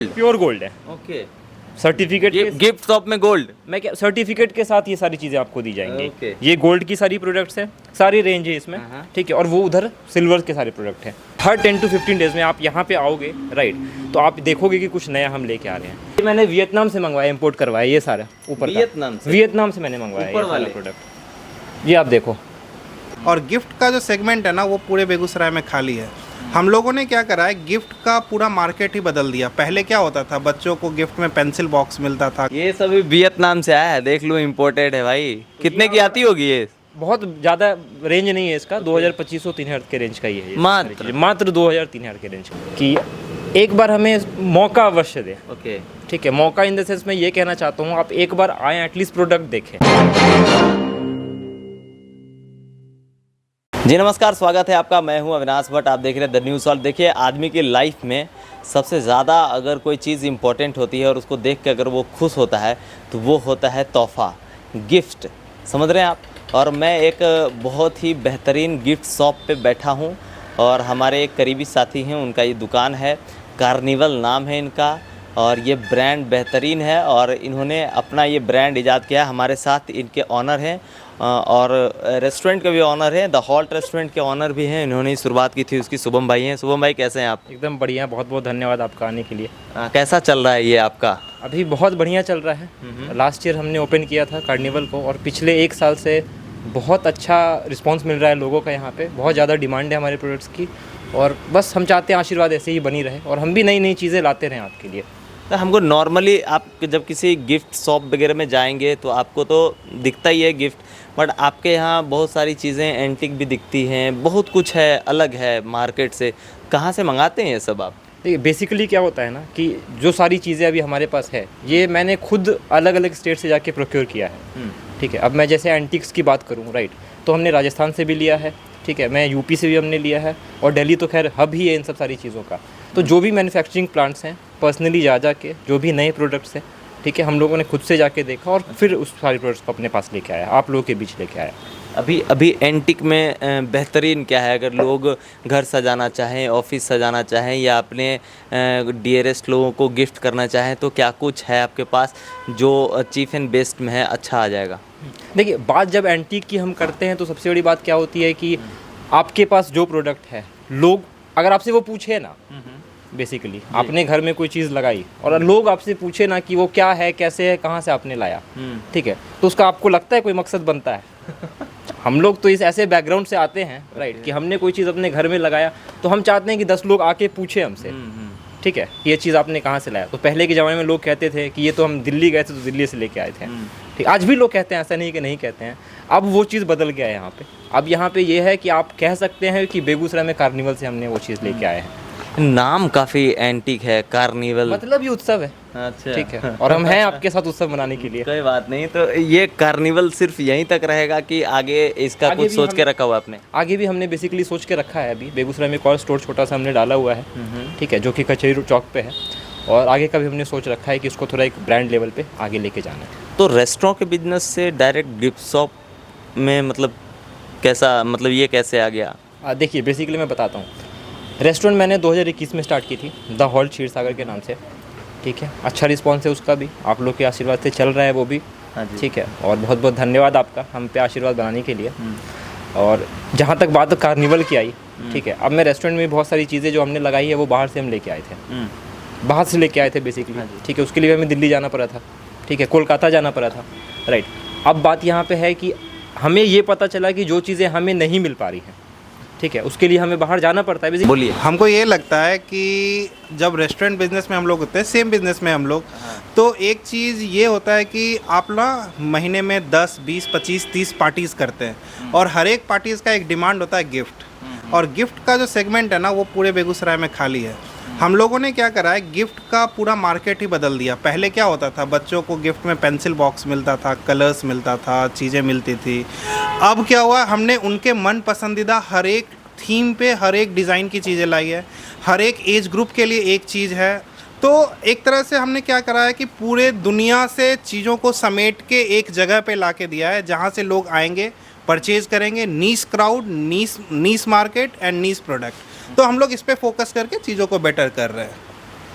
Pure gold है। Okay, certificate ये gift shop में गोल्ड। मैं क्या सर्टिफिकेट के साथ ये सारी चीज़ें आपको दी जाएंगी। ओके। ये गोल्ड की सारी प्रोडक्ट्स हैं, सारी रेंज है इसमें, हाँ। ठीक है। और वो उधर सिल्वर के सारे प्रोडक्ट हैं। हर 10 to 15 डेज में आप यहाँ पे आओगे, राइट, तो आप देखोगे कि कुछ नया हम लेके आ रहे हैं। ये मैंने वियतनाम से मंगवाया, इंपोर्ट करवाया, ये सारा ऊपर का। वियतनाम से मैंने मंगवाया ऊपर ये वाले सारा प्रोडक्ट। ये आप देखो। और गिफ्ट का जो सेगमेंट है ना वो पूरे बेगूसराय में खाली है। हम लोगों ने क्या करा है, गिफ्ट का पूरा मार्केट ही बदल दिया। पहले क्या होता था, बच्चों को गिफ्ट में पेंसिल बॉक्स मिलता था। ये सभी वियतनाम से आया है, देख लो, इम्पोर्टेड है भाई। कितने की आती होगी ये? बहुत ज़्यादा रेंज नहीं है इसका, 2500-3000 के रेंज का ही है ये मात्र? सारी चीज़ें। मात्र 2000-3000 के रेंज की। एक बार हमें मौका अवश्य दें, ओके, ठीक है। मौका इन द सेंस मैं ये कहना चाहता हूँ, आप एक बार आएँ, एटलीस्ट प्रोडक्ट देखें। जी नमस्कार, स्वागत है आपका। मैं हूं अविनाश भट्ट, आप देख रहे हैं द न्यूज़ वर्ल्ड। देखिए, आदमी की लाइफ में सबसे ज़्यादा अगर कोई चीज़ इंपॉर्टेंट होती है और उसको देख के अगर वो खुश होता है तो वो होता है तोहफ़ा, गिफ्ट। समझ रहे हैं आप? और मैं एक बहुत ही बेहतरीन गिफ्ट शॉप पे बैठा हूं और हमारे एक करीबी साथी हैं, उनका ये दुकान है, कार्निवल नाम है इनका, और ये ब्रांड बेहतरीन है और इन्होंने अपना ये ब्रांड ईजाद किया। हमारे साथ इनके ऑनर हैं और रेस्टोरेंट के भी ऑनर हैं, द हॉल्ट रेस्टोरेंट के ऑनर भी हैं। इन्होंने शुरुआत की थी उसकी। शुभम भाई हैं। शुभम भाई, कैसे हैं आप? एकदम बढ़िया, बहुत बहुत धन्यवाद आपका आने के लिए। कैसा चल रहा है ये आपका? अभी बहुत बढ़िया चल रहा है। लास्ट ईयर हमने ओपन किया था कार्निवल को और पिछले 1 साल से बहुत अच्छा रिस्पांस मिल रहा है लोगों का। यहाँ पे बहुत ज़्यादा डिमांड है हमारे प्रोडक्ट्स की और बस हम चाहते हैं आशीर्वाद ऐसे ही बनी रहे और हम भी नई नई चीज़ें लाते रहें आपके लिए। तो हमको नॉर्मली आप जब किसी गिफ्ट शॉप वगैरह में जाएंगे तो आपको तो दिखता ही है गिफ्ट, बट आपके यहाँ बहुत सारी चीज़ें एंटिक भी दिखती हैं, बहुत कुछ है, अलग है मार्केट से। कहाँ से मंगाते हैं ये सब आप? देखिए, बेसिकली क्या होता है ना कि जो सारी चीज़ें अभी हमारे पास है, ये मैंने खुद अलग अलग स्टेट से जाके प्रोक्योर किया है, ठीक है। अब मैं जैसे एंटिक्स की बात करूँ, राइट, तो हमने राजस्थान से भी लिया है, ठीक है। मैं यूपी से भी हमने लिया है और दिल्ली तो खैर हब ही है इन सब सारी चीज़ों का। तो जो भी मैन्युफैक्चरिंग प्लांट्स हैं, पर्सनली जा के जो भी नए प्रोडक्ट्स हैं, ठीक है, हम लोगों ने खुद से जाके देखा और फिर उस सारे प्रोडक्ट्स को अपने पास लेके आया, आप लोगों के बीच लेके आया। अभी एंटिक में बेहतरीन क्या है? अगर लोग घर सजाना चाहें, ऑफिस सजाना चाहें या अपने डियरेस्ट लोगों को गिफ्ट करना चाहें, तो क्या कुछ है आपके पास जो चीप एंड बेस्ट में है, अच्छा आ जाएगा? देखिए, बात जब एंटीक की हम करते हैं तो सबसे बड़ी बात क्या होती है कि आपके पास जो प्रोडक्ट है, लोग अगर आपसे वो पूछे ना, बेसिकली आपने घर में कोई चीज़ लगाई और लोग आपसे पूछे ना कि वो क्या है, कैसे है, कहाँ से आपने लाया, ठीक है, तो उसका आपको लगता है कोई मकसद बनता है? हम लोग तो इस ऐसे बैकग्राउंड से आते हैं, राइट, कि हमने कोई चीज़ अपने घर में लगाया तो हम चाहते हैं कि 10 लोग आके पूछे हमसे, ठीक है, ये चीज़ आपने कहाँ से लाया। तो पहले के ज़माने में लोग कहते थे कि ये तो हम दिल्ली गए थे तो दिल्ली से लेके आए थे, ठीक। आज भी लोग कहते हैं, ऐसा नहीं कि नहीं कहते हैं। अब वो चीज़ बदल गया है यहाँ पे। अब यहाँ पे ये है कि आप कह सकते हैं कि बेगूसराय में कार्निवल से हमने वो चीज़ लेके आए हैं। नाम काफ़ी एंटिक है, कार्निवल, मतलब ये उत्सव है, अच्छा, ठीक है, और हम हैं आपके साथ उत्सव मनाने के लिए। कोई बात नहीं। तो ये कार्निवल सिर्फ यहीं तक रहेगा कि आगे इसका आगे कुछ भी सोच के रखा हुआ आपने? आगे भी हमने बेसिकली सोच के रखा है। अभी बेगूसराय में एक और स्टोर छोटा सा हमने डाला हुआ है, ठीक है, जो कि कचहरी चौक पे है, और आगे का भी हमने सोच रखा है कि इसको थोड़ा एक ब्रांड लेवल पे आगे लेके जाना है। तो रेस्टोरेंट के बिजनेस से डायरेक्ट गिफ्ट शॉप में मतलब कैसा, मतलब ये कैसे आ गया? देखिए, बेसिकली मैं बताता हूँ। रेस्टोरेंट मैंने 2021 में स्टार्ट की थी, द हॉल्ट क्षीरसागर के नाम से, ठीक है। अच्छा रिस्पॉन्स है उसका भी, आप लोग के आशीर्वाद से चल रहा है वो भी, ठीक है, और बहुत बहुत धन्यवाद आपका हम पे आशीर्वाद बनाने के लिए। और जहाँ तक बात कार्निवल की आई, ठीक है, अब मैं रेस्टोरेंट में बहुत सारी चीज़ें जो हमने लगाई है वो बाहर से हम लेके आए थे, बाहर से लेके आए थे बेसिकली, ठीक है। उसके लिए हमें दिल्ली जाना पड़ा था, ठीक है, कोलकाता जाना पड़ा था, राइट। अब बात यहाँ पे है कि हमें ये पता चला कि जो चीज़ें हमें नहीं मिल पा रही हैं, ठीक है, उसके लिए हमें बाहर जाना पड़ता है। बोलिए। हमको ये लगता है कि जब रेस्टोरेंट बिजनेस में हम लोग होते हैं, सेम बिजनेस में हम लोग, तो एक चीज़ ये होता है कि आप ना महीने में 10, 20, 25, 30 पार्टीज़ करते हैं और हर एक पार्टीज़ का एक डिमांड होता है गिफ्ट। और गिफ्ट का जो सेगमेंट है ना वो पूरे बेगूसराय में खाली है। हम लोगों ने क्या करा है, गिफ्ट का पूरा मार्केट ही बदल दिया। पहले क्या होता था, बच्चों को गिफ्ट में पेंसिल बॉक्स मिलता था, कलर्स मिलता था, चीज़ें मिलती थी। अब क्या हुआ, हमने उनके मन पसंदीदा हर एक थीम पे हर एक डिज़ाइन की चीज़ें लाई है, हर एक एज ग्रुप के लिए एक चीज़ है। तो एक तरह से हमने क्या करा है कि पूरे दुनिया से चीज़ों को समेट के एक जगह पे ला के दिया है, जहाँ से लोग आएंगे, परचेज करेंगे। Niche crowd, niche market and niche product. तो हम लोग इस पे फोकस करके चीज़ों को बेटर कर रहे हैं।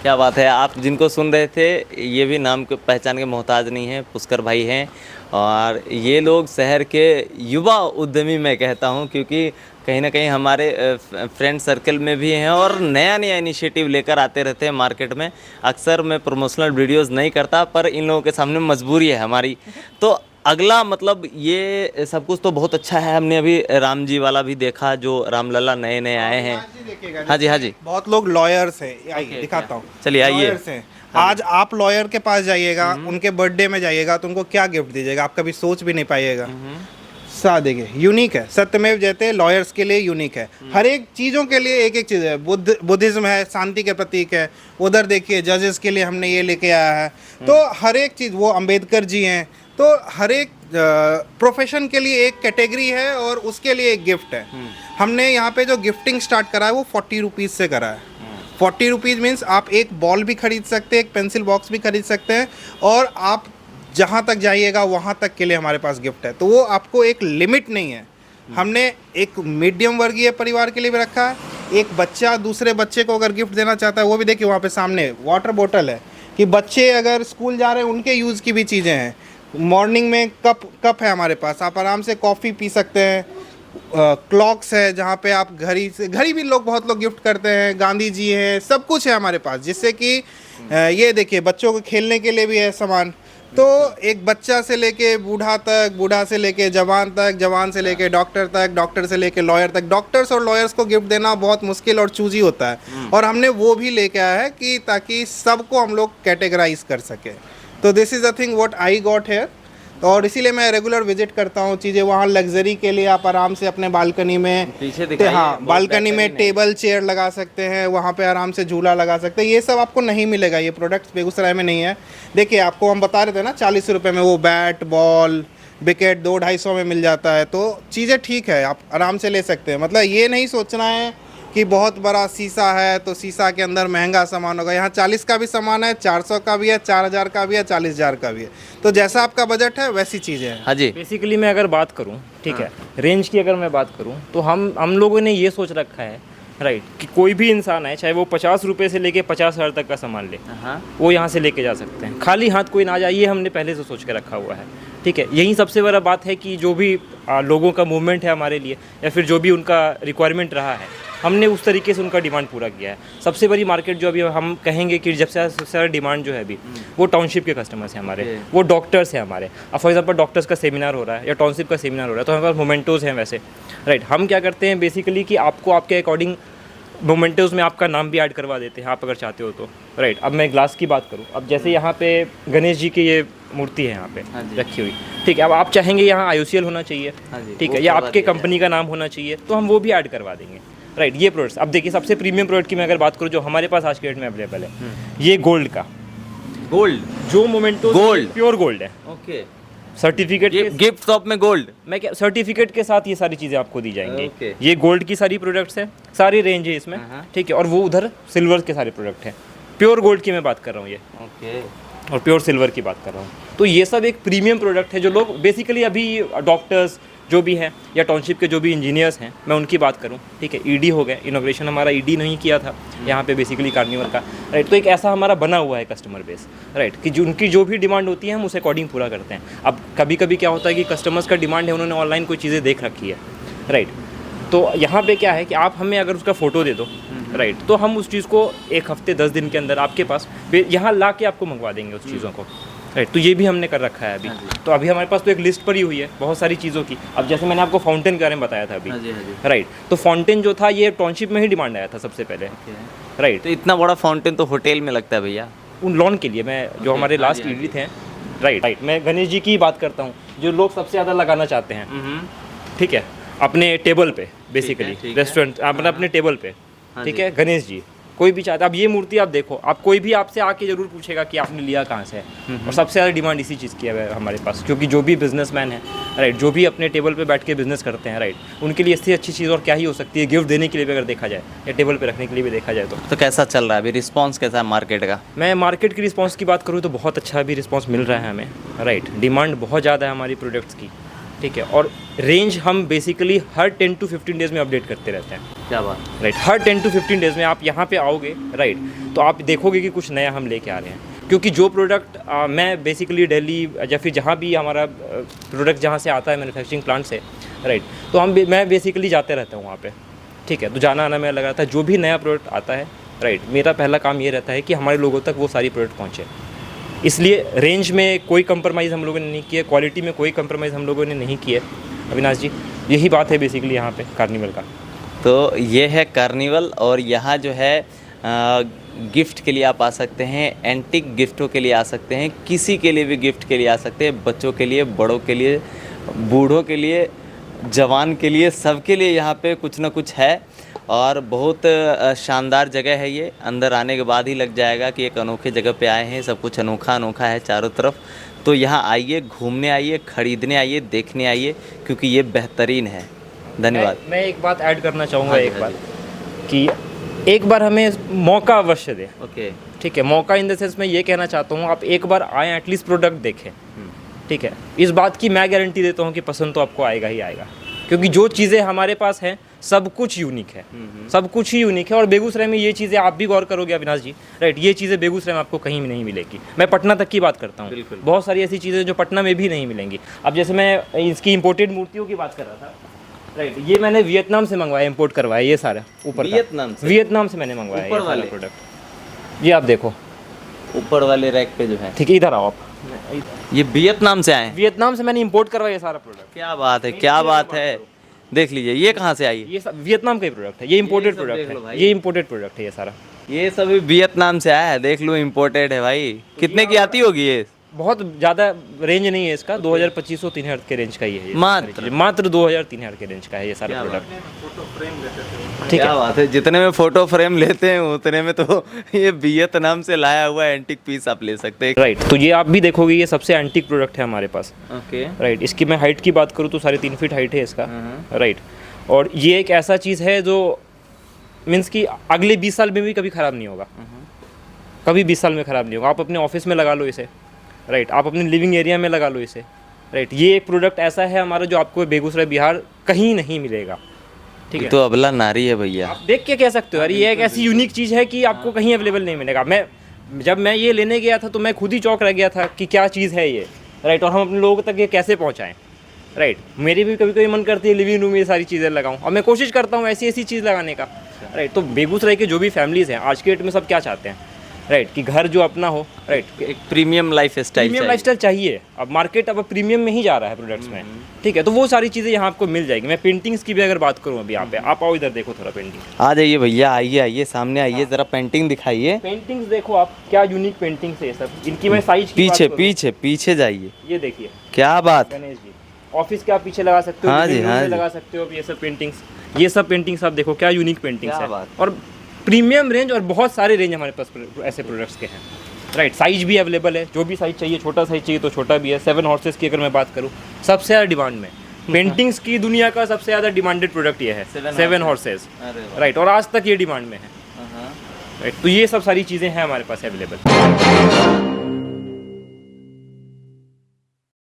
क्या बात है। आप जिनको सुन रहे थे ये भी नाम के पहचान के मोहताज नहीं हैं, पुष्कर भाई हैं। और ये लोग शहर के युवा उद्यमी मैं कहता हूं, क्योंकि कहीं ना कहीं हमारे फ्रेंड सर्कल में भी हैं और नया नया इनिशिएटिव लेकर आते रहते हैं मार्केट में। अक्सर मैं प्रमोशनल वीडियोस नहीं करता, पर इन लोगों के सामने मजबूरी है हमारी। तो अगला मतलब ये सब कुछ तो बहुत अच्छा है। हमने अभी राम जी वाला भी देखा, जो रामलला नए नए आए हैं। हाँ जी, हाँ जी। बहुत लोग लॉयर्स हैं, आइए दिखाता हूँ। चलिए आइए। Lawyers हैं। आज आप लॉयर के पास जाइएगा, उनके बर्थडे में जाइएगा तो उनको क्या गिफ्ट दीजिएगा, आप कभी सोच भी नहीं पाइएगा। देखिए यूनिक है, सत्यमेव जयते लॉयर्स के लिए यूनिक है। हर एक चीज़ों के लिए एक एक चीज़ है। बुद्धिज्म है, शांति के प्रतीक है। उधर देखिए जजेस के लिए हमने ये लेके आया है। तो हर एक चीज़, वो अंबेडकर जी हैं, तो हर एक प्रोफेशन के लिए एक कैटेगरी है और उसके लिए एक गिफ्ट है। हमने यहाँ पे जो गिफ्टिंग स्टार्ट करा है वो 40 रुपीज़ से करा है। 40 रुपीज़ मीन्स आप एक बॉल भी खरीद सकते हैं, एक पेंसिल बॉक्स भी खरीद सकते हैं, और आप जहाँ तक जाइएगा वहाँ तक के लिए हमारे पास गिफ्ट है। तो वो आपको एक लिमिट नहीं है। हमने एक मीडियम वर्गीय परिवार के लिए भी रखा है। एक बच्चा दूसरे बच्चे को अगर गिफ्ट देना चाहता है, वो भी देखिए वहाँ पे सामने वाटर बोतल है, कि बच्चे अगर स्कूल जा रहे हैं उनके यूज़ की भी चीज़ें हैं। मॉर्निंग में कप है हमारे पास, आप आराम से कॉफ़ी पी सकते हैं। क्लॉक्स है जहाँ पे आप घड़ी भी बहुत लोग गिफ्ट करते हैं। गांधी जी हैं, सब कुछ है हमारे पास, जिससे कि ये देखिए बच्चों को खेलने के लिए भी है सामान। तो एक बच्चा से लेके बूढ़ा तक, बूढ़ा से लेके जवान तक, जवान से लेके डॉक्टर तक, डॉक्टर से लेके लॉयर तक। डॉक्टर्स और लॉयर्स को गिफ्ट देना बहुत मुश्किल और चूजी होता है, और हमने वो भी लेके आया है कि ताकि सबको हम लोग कैटेगराइज कर सके। तो this is a thing what I got hair. और इसीलिए मैं रेगुलर विजिट करता हूँ चीज़ें। वहाँ लग्जरी के लिए आप आराम से अपने बालकनी में, पीछे दिखाइए, हाँ, बालकनी में टेबल चेयर लगा सकते हैं, वहाँ पे आराम से झूला लगा सकते हैं। ये सब आपको नहीं मिलेगा, ये प्रोडक्ट्स बेगूसराय में नहीं है। देखिए आपको हम बता रहे थे ना 40 रुपये में वो बैट बॉल विकेट 200-250 में मिल जाता है। तो चीज़ें ठीक है, आप आराम से ले सकते हैं। मतलब ये नहीं सोचना है कि बहुत बड़ा शीशा है तो शीशा के अंदर महंगा सामान होगा। यहाँ 40 का भी सामान है, 400 का भी है, 4000 का भी है, 40,000 का भी है। तो जैसा आपका बजट है वैसी चीज़ें हैं। हाँ जी। बेसिकली मैं अगर बात करूं, ठीक है, रेंज की अगर मैं बात करूं, तो हम लोगों ने ये सोच रखा है, राइट, कि कोई भी इंसान है, चाहे वो 50 रुपये से लेके 50,000 तक का सामान ले, वो यहाँ से लेके जा सकते हैं। खाली हाथ कोई ना जाए, ये हमने पहले से सोच के रखा हुआ है। ठीक है, यही सबसे बड़ा बात है कि जो भी लोगों का मूवमेंट है हमारे लिए, या फिर जो भी उनका रिक्वायरमेंट रहा है, हमने उस तरीके से उनका डिमांड पूरा किया है। सबसे बड़ी मार्केट जो अभी हम कहेंगे कि जब से सबसे ज़्यादा डिमांड जो है अभी, वो टाउनशिप के कस्टमर्स हैं हमारे, वो डॉक्टर्स हैं हमारे। अब फॉर एग्जांपल डॉक्टर्स का सेमिनार हो रहा है या टाउनशिप का सेमिनार हो रहा है, तो हमारे पास मोमेंटोज़ हैं वैसे, राइट। हम क्या करते हैं बेसिकली कि आपको आपके अकॉर्डिंग मोमेंटोज़ में आपका नाम भी ऐड करवा देते हैं, आप अगर चाहते हो तो, राइट। अब मैं ग्लास की बात करूँ, अब जैसे यहाँ पे गणेश जी की ये मूर्ति है यहाँ पे रखी हुई, ठीक है। अब आप चाहेंगे यहाँ IOCL होना चाहिए, ठीक है, या आपके कंपनी का नाम होना चाहिए, तो हम वो भी ऐड करवा देंगे, राइट। ये प्रोडक्ट्स, अब देखिए सबसे प्रीमियम प्रोडक्ट की मैं अगर बात करूँ जो हमारे पास आज के डेट में अवेलेबल है, ये गोल्ड का, गोल्ड जो मोमेंटो गोल्ड प्योर गोल्ड है, ओके। सर्टिफिकेट गिफ्ट शॉप में गोल्ड, मैं क्या सर्टिफिकेट के साथ ये सारी चीज़ें आपको दी जाएंगी। Okay. ये गोल्ड की सारी प्रोडक्ट्स हैं, सारी रेंज है इसमें, ठीक है। और वो उधर सिल्वर के सारे प्रोडक्ट हैं। प्योर गोल्ड की मैं बात कर रहा हूँ ये, ओके, और प्योर सिल्वर की बात कर रहा हूँ। तो ये सब एक प्रीमियम प्रोडक्ट है जो लोग बेसिकली अभी डॉक्टर्स जो भी हैं या टाउनशिप के जो भी इंजीनियर्स हैं, मैं उनकी बात करूं, ठीक है। ED हो गए, इनोग्रेशन हमारा ED नहीं किया था यहाँ पे बेसिकली कार्निवल का, राइट। तो एक ऐसा हमारा बना हुआ है कस्टमर बेस, राइट, कि जो उनकी जो भी डिमांड होती है हम उस अकॉर्डिंग पूरा करते हैं। अब कभी कभी क्या होता है कि कस्टमर्स का डिमांड है, उन्होंने ऑनलाइन कोई चीज़ें देख रखी है, राइट। तो यहाँ पे क्या है कि आप हमें अगर उसका फ़ोटो दे दो, राइट, तो हम उस चीज़ को 1 हफ्ते 10 दिन के अंदर आपके पास यहाँ ला के आपको मंगवा देंगे उस चीज़ों को, राइट। तो ये भी हमने कर रखा है अभी। तो अभी हमारे पास तो एक लिस्ट पड़ी हुई है बहुत सारी चीज़ों की। अब जैसे मैंने आपको फाउंटेन के बारे में बताया था अभी, राइट, तो फाउंटेन जो था ये टाउनशिप में ही डिमांड आया था सबसे पहले, राइट। तो इतना बड़ा फाउंटेन तो होटल में लगता है भैया, उन लॉन के लिए मैं जो हमारे लास्ट ED थे, राइट। मैं गणेश जी की बात करता हूँ, जो लोग सबसे ज़्यादा लगाना चाहते हैं, ठीक है, अपने टेबल पे, बेसिकली रेस्टोरेंट अपने टेबल पे, ठीक है, गणेश जी कोई भी चाहता है। अब ये मूर्ति आप देखो, आप कोई भी आपसे आके जरूर पूछेगा कि आपने लिया कहाँ से है, और सबसे ज़्यादा डिमांड इसी चीज़ की है हमारे पास, क्योंकि जो भी बिजनेसमैन है, राइट, जो भी अपने टेबल पे बैठ के बिजनेस करते हैं, राइट, उनके लिए इससे अच्छी चीज़ और क्या ही हो सकती है, गिफ्ट देने के लिए भी अगर देखा जाए या टेबल पे रखने के लिए भी देखा जाए तो कैसा चल रहा है अभी, रिस्पॉन्स कैसा है मार्केट का? मैं मार्केट की रिस्पॉन्स की बात करूँ तो बहुत अच्छा अभी रिस्पॉन्स मिल रहा है हमें, राइट। डिमांड बहुत ज़्यादा है हमारी प्रोडक्ट्स की, ठीक है, और रेंज हम बेसिकली हर 10 to 15 डेज़ में अपडेट करते रहते हैं। क्या बात। राइट। हर 10 to 15 डेज़ में आप यहाँ पे आओगे, राइट, तो आप देखोगे कि कुछ नया हम लेके आ रहे हैं। क्योंकि जो प्रोडक्ट मैं बेसिकली दिल्ली या फिर जहाँ भी हमारा प्रोडक्ट जहाँ से आता है मैन्युफैक्चरिंग प्लांट से, राइट, तो मैं बेसिकली जाते रहता हूँ वहाँ पे, ठीक है। तो जाना आना मेरा लगा रहता है। जो भी नया प्रोडक्ट आता है, राइट, मेरा पहला काम ये रहता है कि हमारे लोगों तक वो सारी प्रोडक्ट पहुँचे। इसलिए रेंज में कोई कंप्रोमाइज़ हम लोगों ने नहीं किया, क्वालिटी में कोई कंप्रोमाइज़ हम लोगों ने नहीं किया। अविनाश जी, यही बात है बेसिकली यहाँ पे कार्निवल का। तो ये है कार्निवल, और यहाँ जो है गिफ्ट के लिए आप आ सकते हैं, एंटिक गिफ्टों के लिए आ सकते हैं, किसी के लिए भी गिफ्ट के लिए आ सकते हैं, बच्चों के लिए, बड़ों के लिए, बूढ़ों के लिए, जवान के लिए, सबके लिए यहाँ पे कुछ ना कुछ है। और बहुत शानदार जगह है ये। अंदर आने के बाद ही लग जाएगा कि एक अनोखे जगह पे आए हैं, सब कुछ अनोखा अनोखा है चारों तरफ। तो यहाँ आइए, घूमने आइए, खरीदने आइए, देखने आइए, क्योंकि ये बेहतरीन है। धन्यवाद। मैं एक बात ऐड करना चाहूँगा, एक बात कि एक बार हमें मौका अवश्य दें। ओके, ठीक है, मौका इन द सेंस मैं ये कहना चाहता हूँ, आप एक बार आएँ, एटलीस्ट प्रोडक्ट देखें, ठीक है। इस बात की मैं गारंटी देता हूँ कि पसंद तो आपको आएगा ही आएगा, क्योंकि जो चीज़ें हमारे पास हैं सब कुछ यूनिक है, सब कुछ ही यूनिक है। और बेगूसराय में ये चीज़ें आप भी गौर करोगे अविनाश जी, राइट, ये चीज़ें बेगूसराय में आपको कहीं भी नहीं मिलेगी। मैं पटना तक की बात करता हूँ, बहुत सारी ऐसी चीज़ें जो पटना में भी नहीं मिलेंगी। अब जैसे मैं इसकी इंपोर्टेड मूर्तियों की बात कर रहा था, राइट, ये मैंने वियतनाम से मंगवाया, इंपोर्ट करवाया, ये सारा ऊपर वियतनाम से मैंने मंगवाया ऊपर वाले प्रोडक्ट। ये आप देखो ऊपर वाले रैक पे जो है, ठीक है, इधर आओ आप। ये वियतनाम से आए हैं। वियतनाम से मैंने इंपोर्ट करवाया ये सारा प्रोडक्ट। क्या बात है, क्या बात है। देख लीजिए, ये कहाँ से आई है? ये सब वियतनाम का ही प्रोडक्ट है, ये इंपोर्टेड प्रोडक्ट है, ये इंपोर्टेड प्रोडक्ट है ये सारा। ये सभी वियतनाम से आया है, देख लो, इंपोर्टेड है भाई। कितने की आती होगी ये? बहुत ज़्यादा रेंज नहीं है इसका, 2500-3000 के रेंज का ही है ये। मात्र 2000-3000 के रेंज का है ये सारा प्रोडक्ट। ठीक है, क्या बात है। जितने में फोटो फ्रेम लेते हैं उतने में तो ये वियतनाम से लाया हुआ एंटिक पीस आप ले सकते हैं। राइट। तो ये आप भी देखोगे, ये सबसे एंटिक प्रोडक्ट है हमारे पास। Okay, right. इसकी मैं हाइट की बात करूँ तो 3.5 फीट हाइट है इसका, राइट। और ये एक ऐसा चीज़ है जो मीन्स कि अगले 20 साल में भी कभी ख़राब नहीं होगा, कभी 20 साल में ख़राब नहीं होगा। आप अपने ऑफिस में लगा लो इसे, राइट, आप अपने लिविंग एरिया में लगा लो इसे, राइट। ये एक प्रोडक्ट ऐसा है हमारा जो आपको बेगूसराय बिहार कहीं नहीं मिलेगा, ठीक है। तो अबला नारी है भैया, आप देख के कह सकते हो यार, ये एक ऐसी यूनिक चीज़ है कि आपको कहीं अवेलेबल नहीं मिलेगा। जब मैं ये लेने गया था तो मैं खुद ही चौंक रह गया था कि क्या चीज़ है ये, राइट, और हम अपने लोगों तक ये कैसे पहुँचाएँ, राइट। मेरी भी कभी कभी मन करती है लिविंग रूम में ये सारी चीज़ें लगाऊँ, और मैं कोशिश करता हूँ ऐसी ऐसी चीज़ लगाने का, राइट। तो बेगूसराय के जो भी फैमिलीज़ हैं आज के डेट में सब क्या चाहते हैं, राइट, कि घर जो अपना हो, राइट, एक प्रीमियम लाइफ स्टाइल चाहिए। अब मार्केट अब प्रीमियम में ही जा रहा है प्रोडक्ट्स में, ठीक है। तो वो सारी चीज़ें यहाँ आपको मिल जाएगी। मैं पेंटिंग्स की भी अगर बात करूँ अभी, यहाँ पे आप आओ, इधर देखो थोड़ा पेंटिंग। आ जाइए भैया, आइए आइए, सामने आइए, जरा पेंटिंग दिखाइए। पेंटिंग्स देखो आप, क्या यूनिक पेंटिंग्स है सब। इनकी मैं साइज पीछे पीछे पीछे जाइए, ये देखिए, क्या बात। गणेश जी ऑफिस के आप पीछे लगा सकते हो, हाँ जी, हाँ जी, लगा सकते हो। ये सब पेंटिंग्स आप देखो, क्या यूनिक पेंटिंग्स है, बात। और प्रीमियम रेंज, और बहुत सारे रेंज हमारे पास ऐसे प्रोडक्ट्स के हैं, राइट। साइज भी अवेलेबल है, जो भी साइज चाहिए, छोटा साइज चाहिए तो छोटा भी है। 7 हॉर्सेस की अगर मैं बात करूँ, सबसे ज़्यादा डिमांड में पेंटिंग्स की दुनिया का सबसे ज़्यादा डिमांडेड प्रोडक्ट ये है, 7 हॉर्सेस, राइट। और आज तक ये डिमांड में है, राइट। तो ये सब सारी चीज़ें हैं हमारे पास अवेलेबल।